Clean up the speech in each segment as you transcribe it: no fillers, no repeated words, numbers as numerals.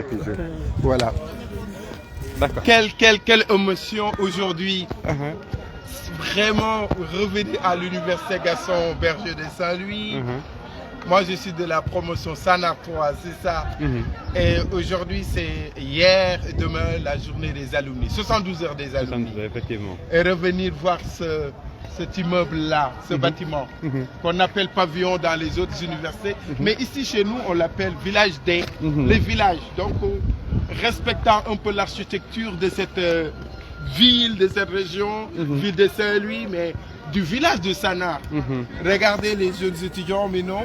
toujours. Voilà. D'accord. Quelle émotion aujourd'hui. Vraiment revenir à l'université Gaston Berger de Saint-Louis. Moi, je suis de la promotion Sanar 3, c'est ça. Et aujourd'hui, c'est hier et demain la journée des alumni. 72 heures des alumni. 72 heures, effectivement. Et revenir voir cet immeuble-là, ce bâtiment, qu'on appelle pavillon dans les autres universités. Mais ici, chez nous, on l'appelle village des, les villages. Donc, respectant un peu l'architecture de cette ville, de cette région, ville de Saint-Louis, mais du village de Sanar. Regardez les jeunes étudiants maintenant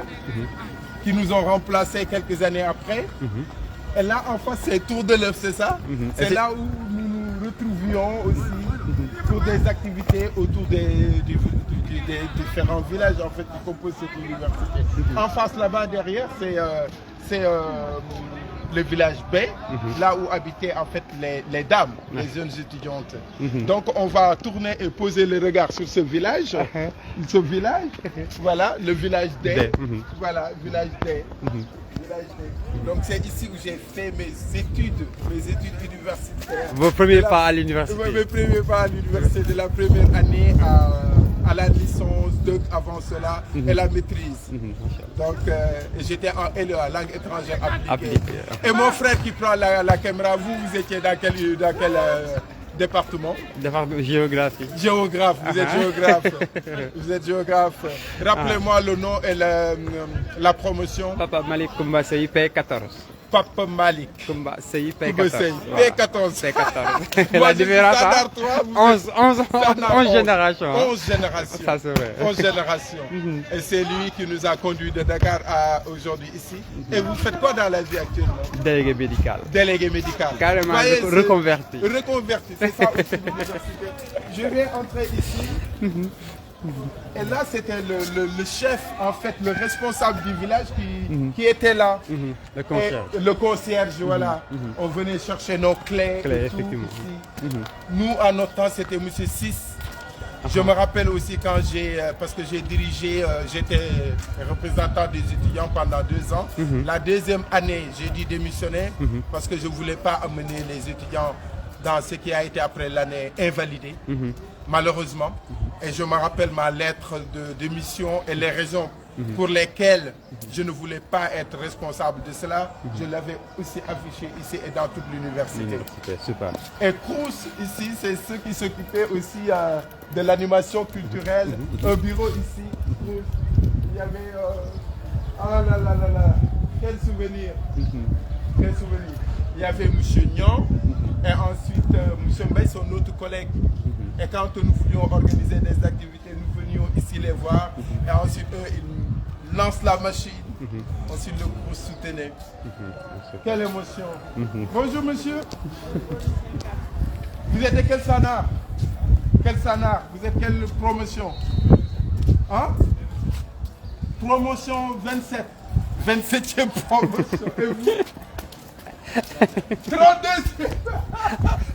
qui nous ont remplacés quelques années après. Et là, en face, c'est Tour de l'œuf, c'est ça? C'est là où nous nous retrouvions aussi pour des activités autour des différents villages en fait, qui composent cette université. En face, là-bas, derrière, c'est le village B, là où habitaient en fait les dames, les jeunes étudiantes. Donc on va tourner et poser le regard sur ce village, voilà, le village D, voilà, village D. Donc c'est ici où j'ai fait mes études universitaires. Vos premiers pas à l'université? Mes premiers pas à l'université de la première année à la licence, avant cela, et la maîtrise. Donc j'étais en LEA, langue étrangère appliquée. Et mon frère qui prend la caméra, vous étiez dans quel département? Département géographie. Géographe, vous êtes géographe. Vous êtes géographe. Rappelez-moi le nom et la promotion. Papa Malik Koumba Sey P14. Papa Malik Koumba Sey P14. P14. P14. La différence, 11 générations. 11 générations. Ça c'est vrai. 11 générations. Et c'est lui qui nous a conduits de Dakar à aujourd'hui ici. Et vous faites quoi dans la vie actuellement? Délégué médical. Délégué médical. Carrément reconverti. Reconverti, c'est ça aussi l'université. Je viens entrer ici. Et là, c'était le chef, en fait, le responsable du village qui était là. Le concierge. Et le concierge, voilà. On venait chercher nos clés. Et tout, effectivement. ici. Nous, à notre temps, c'était M. 6. Je me rappelle aussi quand parce que j'ai dirigé, j'étais représentant des étudiants pendant 2 ans. La deuxième année, j'ai dû démissionner parce que je ne voulais pas amener les étudiants dans ce qui a été après l'année invalidée, malheureusement. Et je me rappelle ma lettre de démission et les raisons pour lesquelles je ne voulais pas être responsable de cela. Je l'avais aussi affiché ici et dans toute l'université. Super. Et Crous, ici, c'est ceux qui s'occupaient aussi de l'animation culturelle. Un bureau ici. Il y avait... ah là là là là. Quel souvenir. Quel souvenir. Il y avait M. Nyon et ensuite M. Mbaye, son autre collègue. Et quand nous voulions organiser des activités, nous venions ici les voir. Et ensuite, eux, ils lancent la machine. Ensuite, le groupe soutenait. Quelle émotion. Bonjour, monsieur. Vous êtes de quel Sanar? Quel Sanar? Vous êtes quelle promotion? Hein? Promotion 27. 27e promotion. Et vous? 32.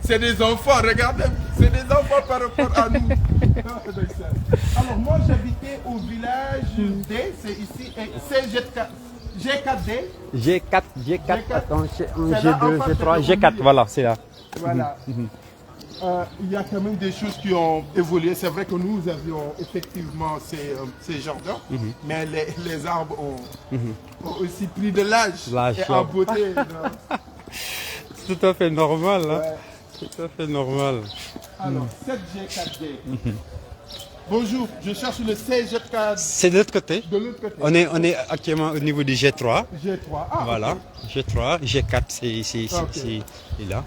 C'est des enfants, regardez, c'est des enfants par rapport à nous. Alors moi j'habitais au village D, c'est ici, et c'est G4D. G4, attends, G2, G3, G4, voilà, c'est là. Voilà. Il y a quand même des choses qui ont évolué. C'est vrai que nous avions effectivement ces jardins, mais les arbres ont aussi pris de l'âge et en beauté. C'est tout à fait normal. Hein? Ouais. Tout à fait normal. Alors, 7G4D. Bonjour, je cherche le 16G4D. C'est de l'autre côté. De l'autre côté. On est actuellement au niveau du G3. G3. Ah, voilà, okay. G3, G4, c'est ici, là.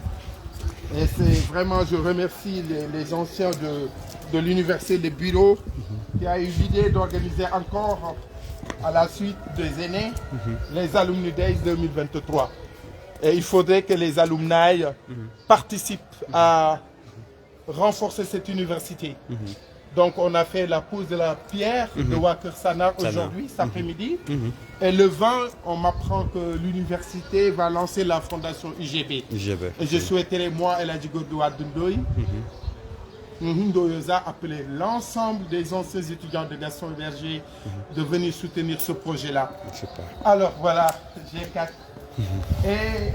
Et c'est vraiment, je remercie les anciens de l'université des bureaux qui a eu l'idée d'organiser encore à la suite des aînés les Alumni Days 2023. Et il faudrait que les alumni participent à renforcer cette université. Donc on a fait la pose de la pierre de Waker Sanar aujourd'hui, cet après-midi. Et le 20, on m'apprend que l'université va lancer la fondation IGB. Et je souhaiterais, moi et la Djigodoua Dundoy, Ndoyoza, appeler l'ensemble des anciens étudiants de Gaston Berger de venir soutenir ce projet-là. Alors voilà, G4. Et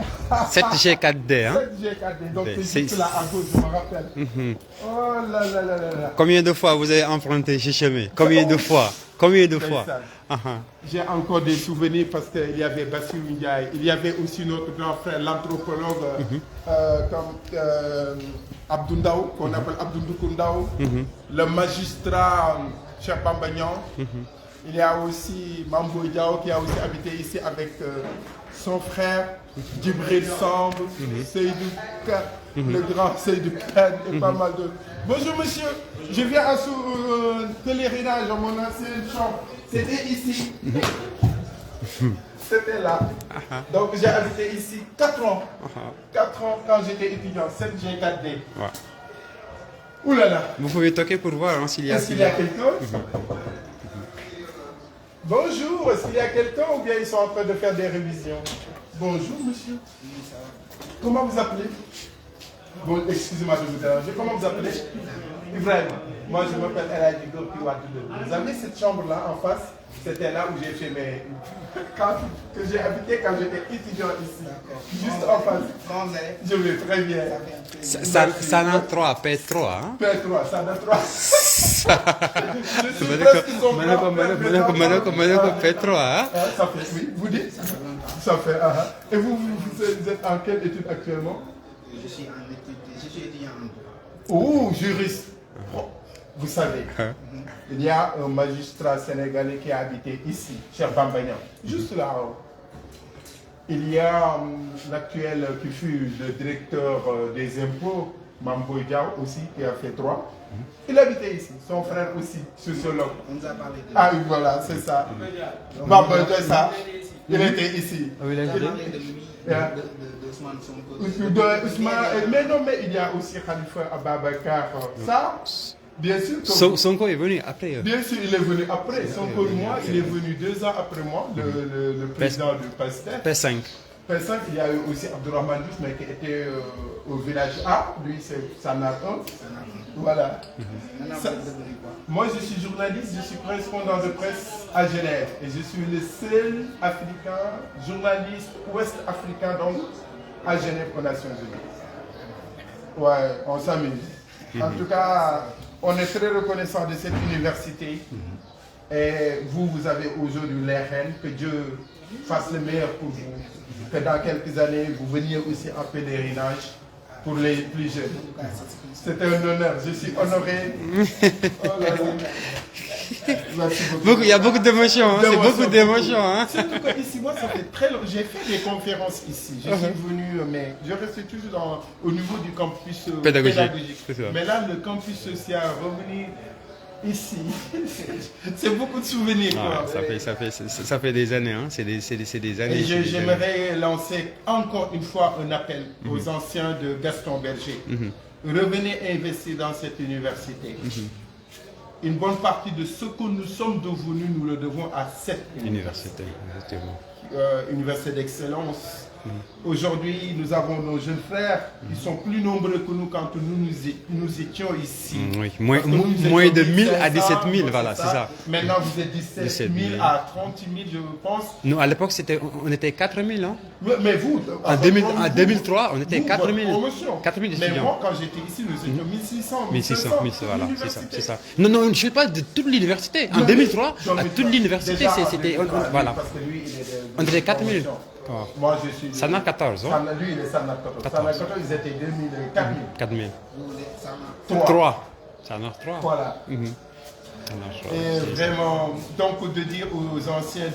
7G4D, hein? 7G4D, donc C'est- c'est juste là à gauche, je me rappelle. Oh là là là là là. Combien de fois vous avez emprunté ce chemin? Combien de fois? Combien de fois? ça. Ah, ah. J'ai encore des souvenirs parce qu'il y avait Bassirou Ndiaye, il y avait aussi notre grand frère, l'anthropologue Abdou Ndao, qu'on appelle Abdou Ndoukou Ndao, le magistrat Cheikh Bamba Niang. Il y a aussi Mambo Diao qui a aussi habité ici avec son frère Djibril Samb, Seydou Ka, le grand Seydou Kane et pas mal d'autres. Bonjour monsieur, je viens à ce pèlerinage dans mon ancienne chambre. C'était ici. C'était là. Donc j'ai habité ici 4 ans. 4 ans quand j'étais étudiant, 7G4D. Ouais. Ouh là là. Vous pouvez toquer pour voir hein, s'il y a... Est-ce qu'il y a quelqu'un? Bonjour, est-ce qu'il y a quelqu'un ou bien ils sont en train de faire des révisions? Bonjour monsieur. Comment vous appelez? Bon, excusez-moi de vous déranger. Comment vous appelez? Ibrahim. Moi je m'appelle El Hadji Gorgui Wade. Vous avez cette chambre-là en face? C'était là où j'ai fait mes... que j'ai habité quand j'étais étudiant ici. Juste en face. Je vais très bien. Ça en a 3, P3, hein? P3, ça en a 3. Je suis presque son grand frère. P3, hein? Ça fait, oui, vous dites? Ça fait, Et vous êtes en quelle étude actuellement? Je suis étudiant en droit. Oh, juriste. Bon, vous savez, il y a un magistrat sénégalais qui a habité ici, Cheikh Bamba Niang, juste là-haut. Il y a l'actuel qui fut le directeur des impôts, Mambo Diao aussi, qui a fait 3. Il habitait ici, son frère aussi, sociologue. On nous a parlé de... Ah oui, voilà, c'est ça. Mambo Diao, ça. Il était ici. Ah oui, là, On a je parlé de lui, de Ousmane Sonko. Mais non, mais il y a aussi Khalifa Ababakar. Ça, bien sûr. Sonko est venu après. Bien sûr, il est venu après. Sonko, moi, il est venu 2 ans après moi, le président du PASTEF. P5. P5, il y a eu aussi Abdourahmane Diouf, mais qui était au village A. Lui, c'est Sanar 1. Voilà. Maintenant, vous Ça- êtes devenu quoi? Moi, je suis journaliste, je suis correspondant de presse à Genève. Et je suis le seul africain, journaliste ouest-africain, donc, à Genève aux Nations Unies. Ouais, on s'amuse. En tout cas, on est très reconnaissant de cette université. Et vous, vous avez aujourd'hui les reines. Que Dieu fasse le meilleur pour vous. Que dans quelques années, vous veniez aussi en pèlerinage pour les plus jeunes. C'était un honneur. Je suis honoré. Oh là là. Merci beaucoup. Il y a beaucoup d'émotions, hein? C'est beaucoup d'émotions. Hein? Surtout que ici, moi, ça fait très longtemps. J'ai fait des conférences ici. Je suis venu, mais je restais toujours au niveau du campus pédagogique. C'est ça. Mais là, le campus social, revenir ici, c'est beaucoup de souvenirs. Ah, quoi. ça fait des années, hein? C'est des années. Et c'est des années. j'aimerais lancer encore une fois un appel aux anciens de Gaston Berger. Revenez investir dans cette université. Une bonne partie de ce que nous sommes devenus, nous le devons à cette Université, exactement. université d'excellence. Aujourd'hui, nous avons nos jeunes frères qui sont plus nombreux que nous quand nous étions ici. Oui, Parce que nous moins étions de 1000 à 1500, 17 000, voilà, c'est ça. Maintenant, vous êtes 17 000 à 30 000, je pense. Nous, à l'époque, on était 4 000, hein? Mais vous, En 2003, on était 4 000. 4 000 Mais étudiants. moi, quand j'étais ici, nous étions 1600, 1600, 1700. voilà, c'est ça. Non, je ne parle de toute l'université. En 2003, à toute l'université, Déjà, c'était. voilà. Voilà. Parce que lui, il est On était 4 000. Oh. Moi, je suis. Ça n'a 14, hein? Lui, il est Sana 14. Sana 14, ils étaient 2000, 4000. 4 000. Vous êtes ça, 3. Ça en a 3. Voilà. Ça en a 3. Et vraiment, donc de dire aux anciens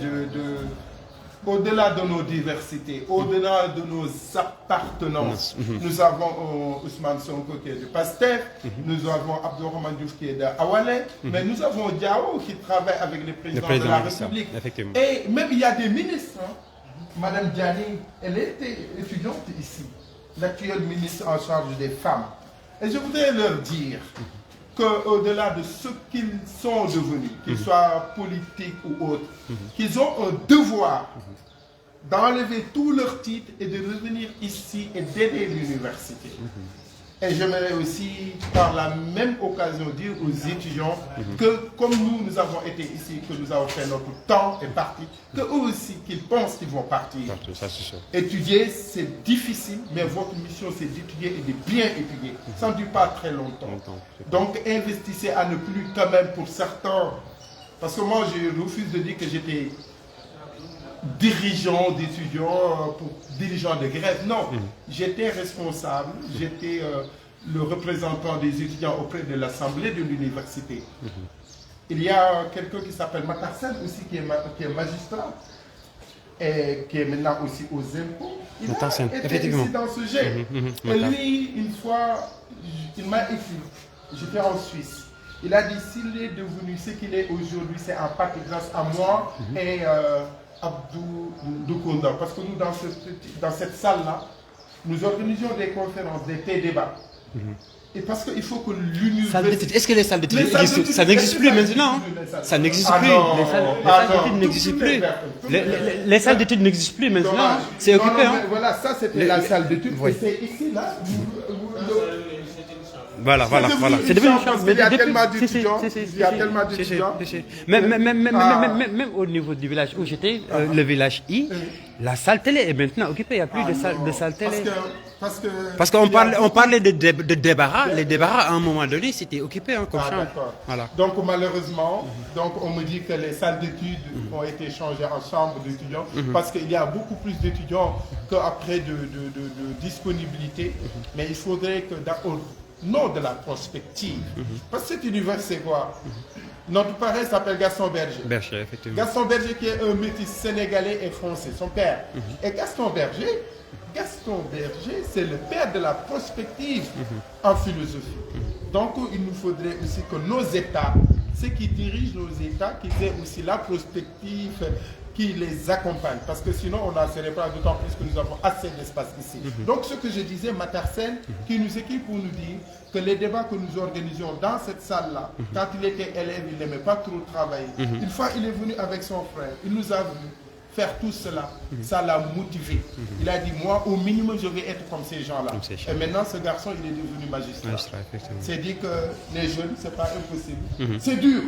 au-delà de nos diversités, au-delà de nos appartenances, nous avons Ousmane Sonko qui est de PASTEF, nous avons Abdourahmane Diouf qui est de Awalé, mais nous avons Diao qui travaille avec le président de la République. Effectivement. Et même il y a des ministres. Hein. Madame Diani, elle était étudiante ici, l'actuelle ministre en charge des femmes. Et je voudrais leur dire qu'au-delà de ce qu'ils sont devenus, qu'ils soient politiques ou autres, qu'ils ont un devoir d'enlever tous leurs titres et de revenir ici et d'aider l'université. Et j'aimerais aussi, par la même occasion, dire aux étudiants que, comme nous avons été ici, que nous avons fait notre temps et parti, qu'eux aussi, qu'ils pensent qu'ils vont partir. Ça, c'est sûr. Étudier, c'est difficile, mais votre mission, c'est d'étudier et de bien étudier. Ça ne dure pas très longtemps. Donc, investissez à ne plus, quand même, pour certains, parce que moi, je refuse de dire que j'étais dirigeant d'étudiants, dirigeant de grève. Non, j'étais responsable, j'étais le représentant des étudiants auprès de l'Assemblée de l'université. Il y a quelqu'un qui s'appelle Matarsen aussi, qui est magistrat et qui est maintenant aussi aux impôts. Il Matarsen, a été effectivement. ici dans ce jet. Et lui, une fois, il m'a écrit, j'étais en Suisse. Il a dit, s'il est devenu ce qu'il est aujourd'hui, c'est en partie grâce à moi et Abdou Doukounda. Parce que nous, dans cette salle-là, nous organisions des conférences, des débats. Et parce qu'il faut que l'université... Est-ce que les salles d'études existent? Ça n'existe plus maintenant. Ça n'existe plus. Les salles d'études n'existent plus. Les salles d'études n'existent plus maintenant. C'est occupé. Voilà, ça c'était la salle d'études. Et c'est ici, là. Voilà. C'est devenu une chambre. Il y a tellement d'étudiants. Il y a tellement d'étudiants. Même au niveau du village où j'étais, le village I, la salle télé est maintenant occupée. Il n'y a plus de salle télé. Parce qu'on parlait de débarras. Les débarras, à un moment donné, c'était occupé comme chambre. Voilà. Donc malheureusement, on me dit que les salles d'études ont été changées en chambres d'étudiants parce qu'il y a beaucoup plus d'étudiants qu'après de disponibilité. Mais il faudrait que non de la prospective. Parce que cet univers, c'est quoi? Notre parrain s'appelle Gaston Berger. Berger, effectivement. Gaston Berger qui est un métis sénégalais et français, son père. Et Gaston Berger, c'est le père de la prospective en philosophie. Donc il nous faudrait aussi que nos États, ceux qui dirigent nos États, qu'ils aient aussi la prospective qui les accompagne, parce que sinon on n'en serait pas, d'autant plus que nous avons assez d'espace ici. Donc ce que je disais, Matarsen, qui nous équipe pour nous dire que les débats que nous organisions dans cette salle-là, quand il était élève, il n'aimait pas trop travailler. Une fois, il est venu avec son frère, il nous a vu faire tout cela, ça l'a motivé. Il a dit, moi, au minimum, je vais être comme ces gens-là. Et maintenant, ce garçon, il est devenu magistrat. C'est dit que les jeunes, ce n'est pas impossible. C'est dur.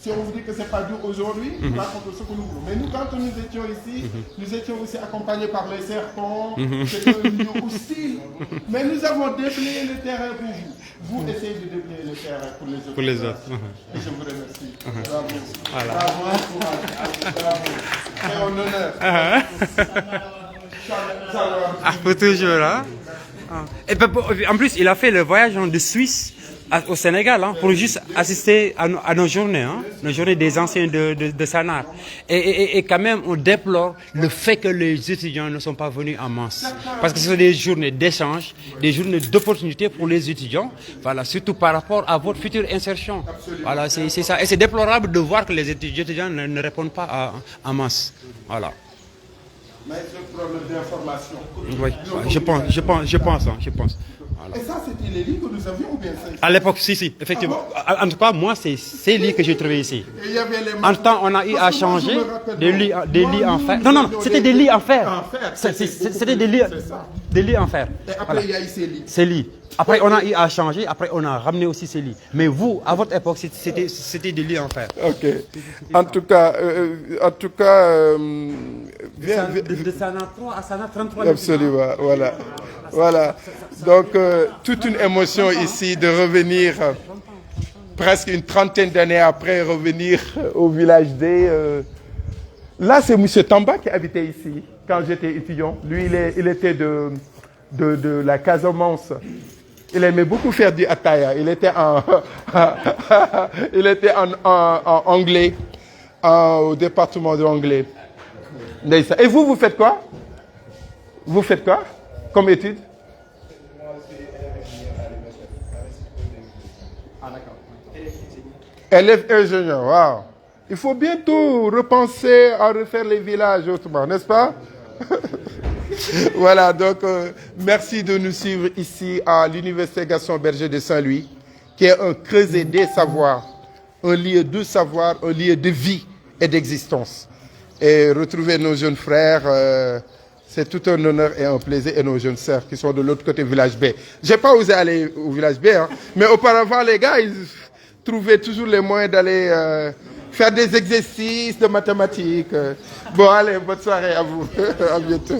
Si on vous dit que ce n'est pas dur aujourd'hui, par contre, ce que nous voulons. Mais nous, quand nous étions ici, nous étions aussi accompagnés par les serpents, c'était un milieu hostile. Mais nous avons déblayé le terrain pour vous. Vous essayez de déblayer le terrain pour les autres. Et je vous remercie. Bravo. Bravo, courage. Bravo. C'est un honneur. Faut toujours, hein. Et en plus, il a fait le voyage de Suisse au Sénégal pour juste assister à nos journées, nos journées des anciens de Sanar. Et quand même, on déplore le fait que les étudiants ne sont pas venus en masse. Parce que ce sont des journées d'échange, des journées d'opportunité pour les étudiants, voilà, surtout par rapport à votre future insertion. Voilà, c'est ça. Et c'est déplorable de voir que les étudiants ne répondent pas en masse. Voilà. Mais c'est un problème d'information. Oui, je pense. Voilà. Et ça, c'était les lits que nous avions ou bien ça? À l'époque, si, effectivement. En tout cas, moi, c'est ces lits que j'ai trouvés ici. Et il y avait les en temps, on a eu à changer des lits en fer. Non, c'était des lits en fer. C'était des lits en fer. Et après, il y a eu ces lits. Ces lits. Après, on a eu à changer. Après, on a ramené aussi ces lits. Mais vous, à votre époque, c'était des lits en fer. Ok. En tout cas, de Sana 3 à Sana 33. Absolument, voilà. Donc, toute une émotion ici de revenir, presque une trentaine d'années après, revenir au village D. Là, c'est M. Tamba qui habitait ici quand j'étais étudiant. Lui, il était de la Casamance. Il aimait beaucoup faire du attaya. Il était en anglais, au département de anglais. Et vous faites quoi? Vous faites quoi comme étude? Élève ingénieur, waouh. Il faut bientôt repenser à refaire les villages autrement, n'est-ce pas? Voilà, donc merci de nous suivre ici à l'Université Gaston Berger de Saint-Louis, qui est un creuset des savoirs, un lieu de savoir, un lieu de vie et d'existence. Et retrouver nos jeunes frères, C'est tout un honneur et un plaisir, et nos jeunes sœurs qui sont de l'autre côté village B. J'ai pas osé aller au village B, hein, mais auparavant, les gars, ils trouvaient toujours les moyens d'aller faire des exercices de mathématiques. Bon, allez, bonne soirée à vous. À bientôt.